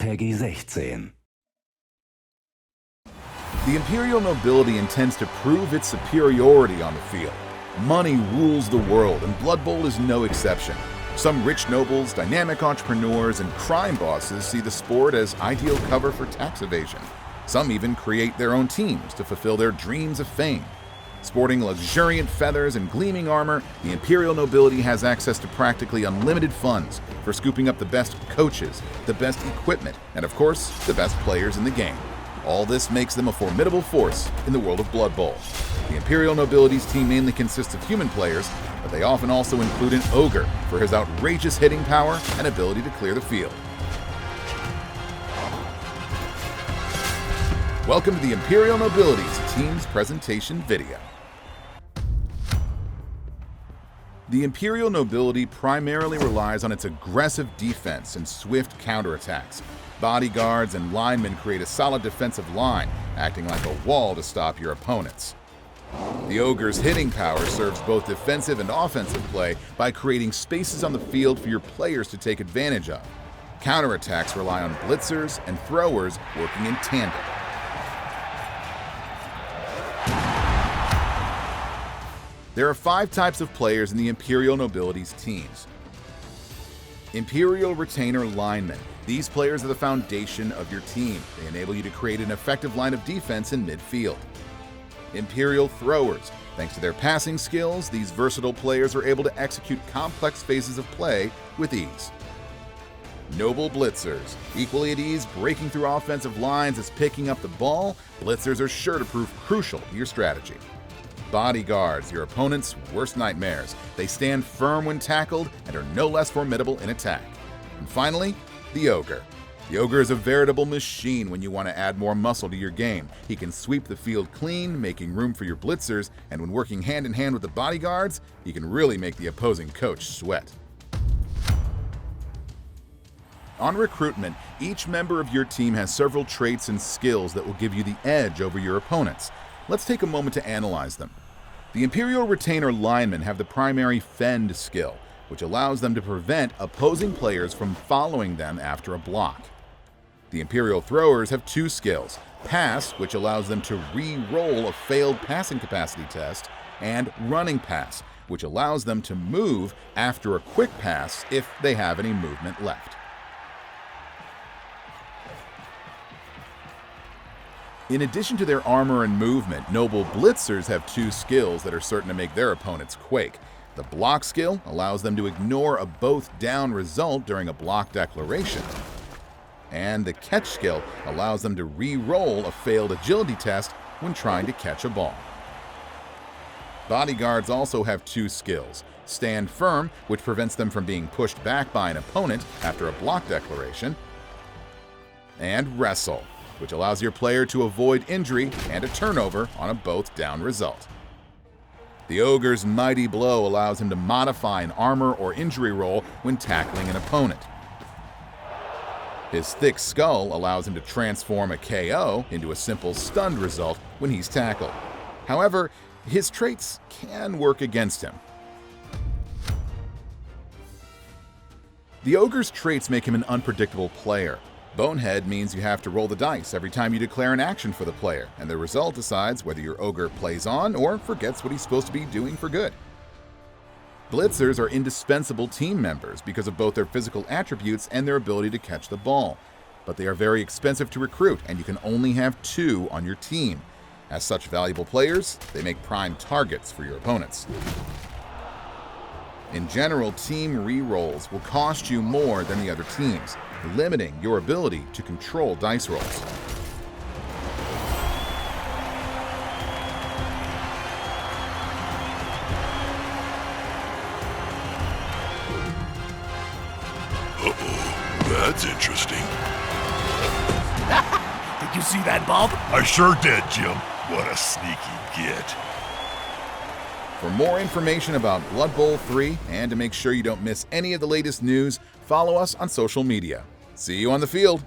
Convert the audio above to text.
Peggy 16. The Imperial Nobility intends to prove its superiority on the field. Money rules the world, and Blood Bowl is no exception. Some rich nobles, dynamic entrepreneurs, and crime bosses see the sport as ideal cover for tax evasion. Some even create their own teams to fulfill their dreams of fame. Sporting luxuriant feathers and gleaming armor, the Imperial Nobility has access to practically unlimited funds for scooping up the best coaches, the best equipment, and of course, the best players in the game. All this makes them a formidable force in the world of Blood Bowl. The Imperial Nobility's team mainly consists of human players, but they often also include an ogre for his outrageous hitting power and ability to clear the field. Welcome to the Imperial Nobility's team's presentation video. The Imperial Nobility primarily relies on its aggressive defense and swift counterattacks. Bodyguards and linemen create a solid defensive line, acting like a wall to stop your opponents. The Ogre's hitting power serves both defensive and offensive play by creating spaces on the field for your players to take advantage of. Counterattacks rely on blitzers and throwers working in tandem. There are 5 types of players in the Imperial Nobility's teams. Imperial Retainer Linemen. These players are the foundation of your team. They enable you to create an effective line of defense in midfield. Imperial Throwers. Thanks to their passing skills, these versatile players are able to execute complex phases of play with ease. Noble Blitzers. Equally at ease, breaking through offensive lines as picking up the ball, Blitzers are sure to prove crucial to your strategy. Bodyguards, your opponent's worst nightmares. They stand firm when tackled and are no less formidable in attack. And finally, the Ogre. The Ogre is a veritable machine when you want to add more muscle to your game. He can sweep the field clean, making room for your blitzers, and when working hand in hand with the bodyguards, he can really make the opposing coach sweat. On recruitment, each member of your team has several traits and skills that will give you the edge over your opponents. Let's take a moment to analyze them. The Imperial Retainer Linemen have the primary fend skill, which allows them to prevent opposing players from following them after a block. The Imperial Throwers have 2 skills: Pass, which allows them to re-roll a failed passing capacity test, and Running Pass, which allows them to move after a quick pass if they have any movement left. In addition to their armor and movement, Noble Blitzers have 2 skills that are certain to make their opponents quake. The Block skill allows them to ignore a both down result during a block declaration. And the Catch skill allows them to re-roll a failed agility test when trying to catch a ball. Bodyguards also have 2 skills: Stand Firm, which prevents them from being pushed back by an opponent after a block declaration, and Wrestle, which allows your player to avoid injury and a turnover on a both down result. The Ogre's Mighty Blow allows him to modify an armor or injury roll when tackling an opponent. His Thick Skull allows him to transform a KO into a simple stunned result when he's tackled. However, his traits can work against him. The Ogre's traits make him an unpredictable player. Bonehead means you have to roll the dice every time you declare an action for the player, and the result decides whether your Ogre plays on or forgets what he's supposed to be doing for good. Blitzers are indispensable team members because of both their physical attributes and their ability to catch the ball. But they are very expensive to recruit, and you can only have 2 on your team. As such valuable players, they make prime targets for your opponents. In general, team re-rolls will cost you more than the other teams, limiting your ability to control dice rolls. That's interesting. Did you see that, Bob? I sure did, Jim. What a sneaky git. For more information about Blood Bowl 3 and to make sure you don't miss any of the latest news, follow us on social media. See you on the field!